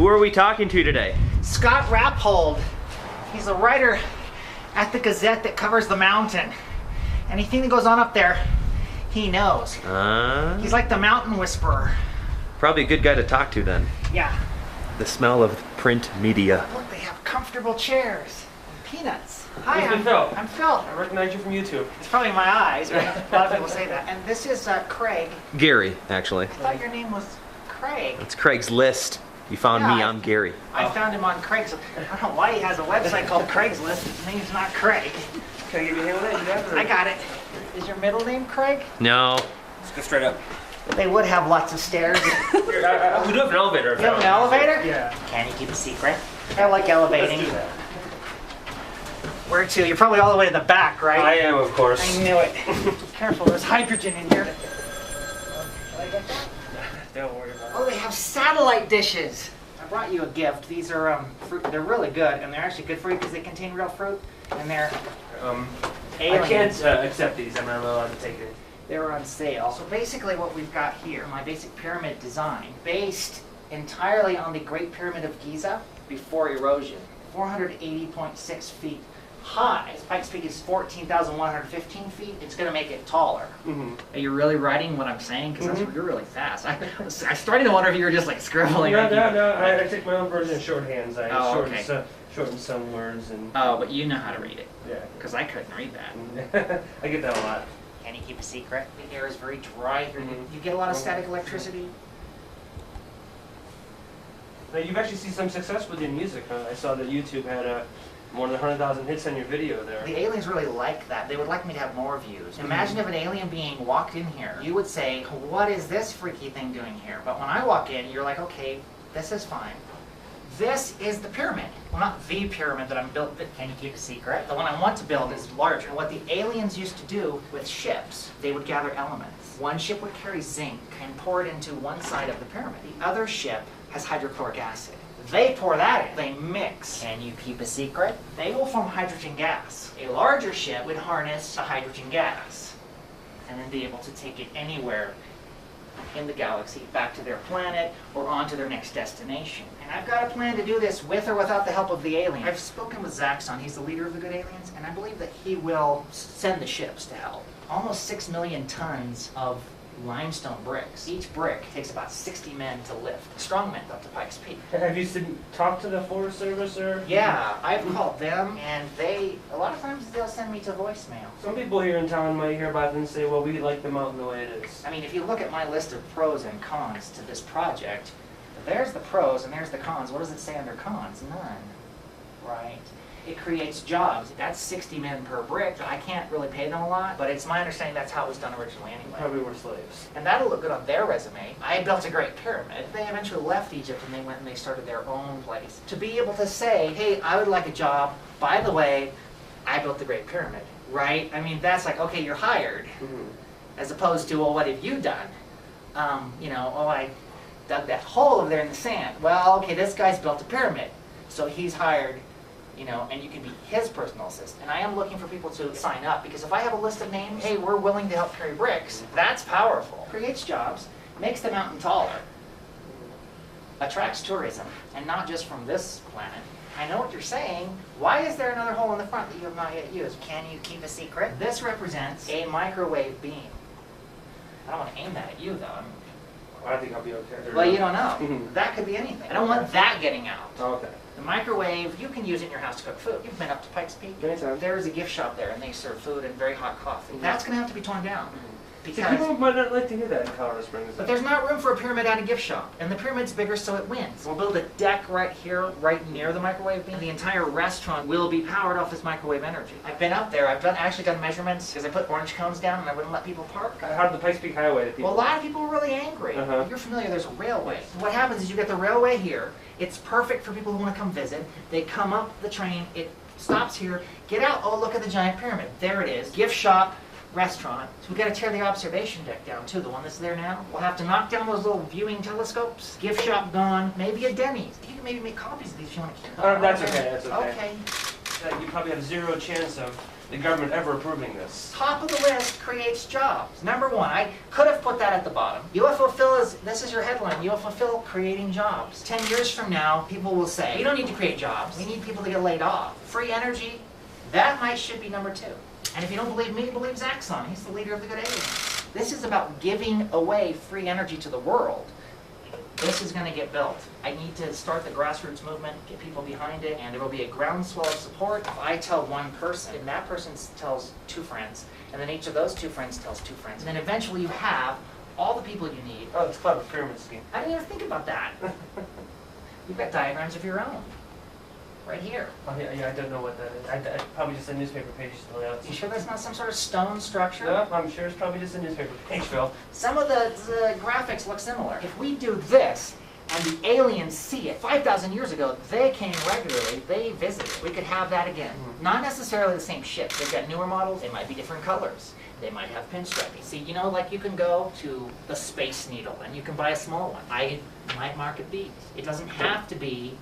Who are we talking to today? Scott Rappold. He's a writer at the Gazette that covers the mountain. Anything that goes on up there, he knows. He's like the mountain whisperer. Probably a good guy to talk to then. Yeah. The smell of print media. Look, they have comfortable chairs and peanuts. Hi, I'm Phil. I'm Phil. I recognize you from YouTube. It's probably my eyes, right? A lot of people say that. And this is Craig. Gary, actually. I thought your name was Craig. It's Craig's List. You found me, I'm Gary. I found him on Craigslist. I don't know why he has a website called Craigslist. His name's not Craig. Can I give you a hand with that? You got it? I got it. Is your middle name Craig? No. Let's go straight up. They would have lots of stairs. We do have an elevator. You have an elevator? Yeah. Can you keep a secret? I like elevating. Let's do that. Where to? You're probably all the way to the back, right? I am, of course. I knew it. Careful, there's hydrogen in here. Did I get that? Don't worry about it. Oh, they have satellite dishes. I brought you a gift. These are fruit. They're really good, and they're actually good for you because they contain real fruit, and they're I can't accept these. I'm not allowed to take it. They're on sale. So basically what we've got here, my basic pyramid design, based entirely on the Great Pyramid of Giza before erosion. 480.6 feet high. Pikes Peak is 14,115 feet. It's going to make it taller. Are you really writing what I'm saying? Because you're really fast. I started to wonder if you were just like scribbling. No. I take my own version of shorthands. I shorten some words and. Oh, but you know how to read it. Yeah. Because I couldn't read that. I get that a lot. Can you keep a secret? The air is very dry here. You get a lot of static electricity. Now, you've actually seen some success with your music, huh? I saw that YouTube had more than 100,000 hits on your video there. The aliens really like that. They would like me to have more views. Imagine if an alien being walked in here. You would say, what is this freaky thing doing here? But when I walk in, you're like, okay, this is fine. This is the pyramid. Well, not the pyramid that I'm built, but can you keep a secret? The one I want to build is larger. What the aliens used to do with ships, they would gather elements. One ship would carry zinc and pour it into one side of the pyramid. The other ship has hydrochloric acid. They pour that in. They mix. Can you keep a secret? They will form hydrogen gas. A larger ship would harness the hydrogen gas and then be able to take it anywhere in the galaxy, back to their planet or on to their next destination. And I've got a plan to do this with or without the help of the alien. I've spoken with Zaxxon, he's the leader of the good aliens, and I believe that he will send the ships to help. Almost 6 million tons of limestone bricks. Each brick takes about 60 men to lift. Strong men up to Pikes Peak. Have you talked to the Forest Service or? Yeah, I've called them, and a lot of times they'll send me to voicemail. Some people here in town might hear about it and say, well, we like the mountain the way it is. I mean, if you look at my list of pros and cons to this project, there's the pros and there's the cons. What does it say under cons? None. Right? It creates jobs. That's 60 men per brick. I can't really pay them a lot, but it's my understanding that's how it was done originally anyway. Probably were slaves. And that'll look good on their resume. I built a great pyramid. They eventually left Egypt and they went and they started their own place. To be able to say, hey, I would like a job. By the way, I built the Great Pyramid, right? I mean, that's like, okay, you're hired. As opposed to, well, what have you done? I dug that hole over there in the sand. Well, okay, this guy's built a pyramid. So he's hired, and you can be his personal assistant. And I am looking for people to sign up, because if I have a list of names, hey, we're willing to help carry bricks, that's powerful. Creates jobs, makes the mountain taller, attracts tourism, and not just from this planet. I know what you're saying. Why is there another hole in the front that you have not yet used? Can you keep a secret? This represents a microwave beam. I don't want to aim that at you, though. I think I'll be okay. Well, you don't know. That could be anything. I don't want that getting out. Okay. The microwave, you can use it in your house to cook food. You've been up to Pikes Peak. Anytime. There is a gift shop there, and they serve food and very hot coffee. That's going to have to be torn down. See, people might not like to hear that in Colorado Springs. But there's not room for a pyramid at a gift shop. And the pyramid's bigger, so it wins. We'll build a deck right here, right near the microwave beam. The entire restaurant will be powered off this microwave energy. I've been up there. I've actually done measurements, because I put orange cones down and I wouldn't let people park. How did the Pikes Peak Highway to people? Well, a lot of people were really angry. You're familiar, there's a railway. What happens is you get the railway here. It's perfect for people who want to come visit. They come up the train, it stops here, get out, oh, look at the giant pyramid. There it is. Gift shop, restaurant. So we've got to tear the observation deck down too, the one that's there now. We'll have to knock down those little viewing telescopes. Gift shop gone, maybe a Denny's. You can maybe make copies of these if you want to keep them. That's okay, that's okay. Okay. You probably have zero chance of the government ever approving this. Top of the list creates jobs. Number one, I could have put that at the bottom. UFO Phil this is your headline, UFO Phil creating jobs. 10 years from now, people will say, we don't need to create jobs. We need people to get laid off. Free energy, that should be number 2. And if you don't believe me, believe Zaxxon. He's the leader of the good aliens. This is about giving away free energy to the world. This is going to get built. I need to start the grassroots movement, get people behind it, and there will be a groundswell of support. If I tell one person, and that person tells 2 friends, and then each of those 2 friends tells 2 friends, and then eventually you have all the people you need. Oh, it's a clever pyramid scheme. I didn't even think about that. You've got diagrams of your own. Right here. Oh, yeah, I don't know what that is. I probably just a newspaper page to the layout. You sure that's not some sort of stone structure? No, I'm sure it's probably just a newspaper page, Phil. Some of the graphics look similar. If we do this, and the aliens see it, 5,000 years ago, they came regularly, they visited. We could have that again. Not necessarily the same ship. They've got newer models, they might be different colors. They might have pinstriping. See, you know, like you can go to the Space Needle, and you can buy a small one. I might market these. It doesn't have to be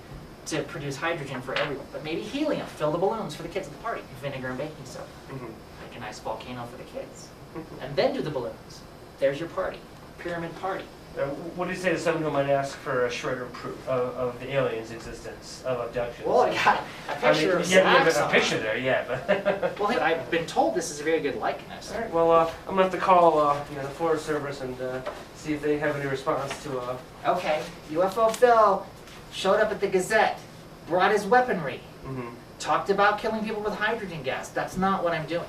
to produce hydrogen for everyone, but maybe helium. Fill the balloons for the kids at the party. Vinegar and baking soda. Make a nice volcano for the kids. And then do the balloons. There's your party. Pyramid party. What do you say to someone who might ask for a shredder proof of the aliens' existence, of abductions? Well, I got a picture of yeah, Zaxxon. a picture there, yeah, but... Well, I've been told this is a very good likeness. All right, well, I'm going to have to call the Forest Service and see if they have any response to... Okay, UFO Phil showed up at the Gazette, brought his weaponry, talked about killing people with hydrogen gas. That's not what I'm doing.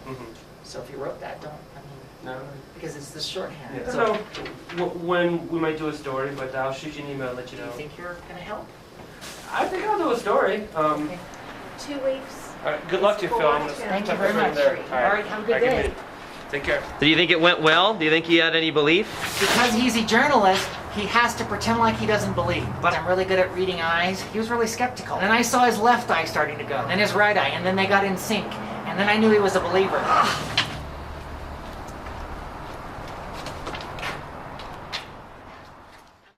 So if you wrote that, don't, No. because it's the shorthand. Yeah. So, When we might do a story, but I'll shoot you an email and let you do know. you think you're going to help? I think I'll do a story. Okay. 2 weeks. All right, good luck to you, Phil. I'm gonna Thank you tuck very this right much. there. All right, have a good day. mate. Take care. Do you think it went well? Do you think he had any belief? Because he's a journalist, he has to pretend like he doesn't believe. But I'm really good at reading eyes. He was really skeptical. And then I saw his left eye starting to go, then his right eye, and then they got in sync. And then I knew he was a believer.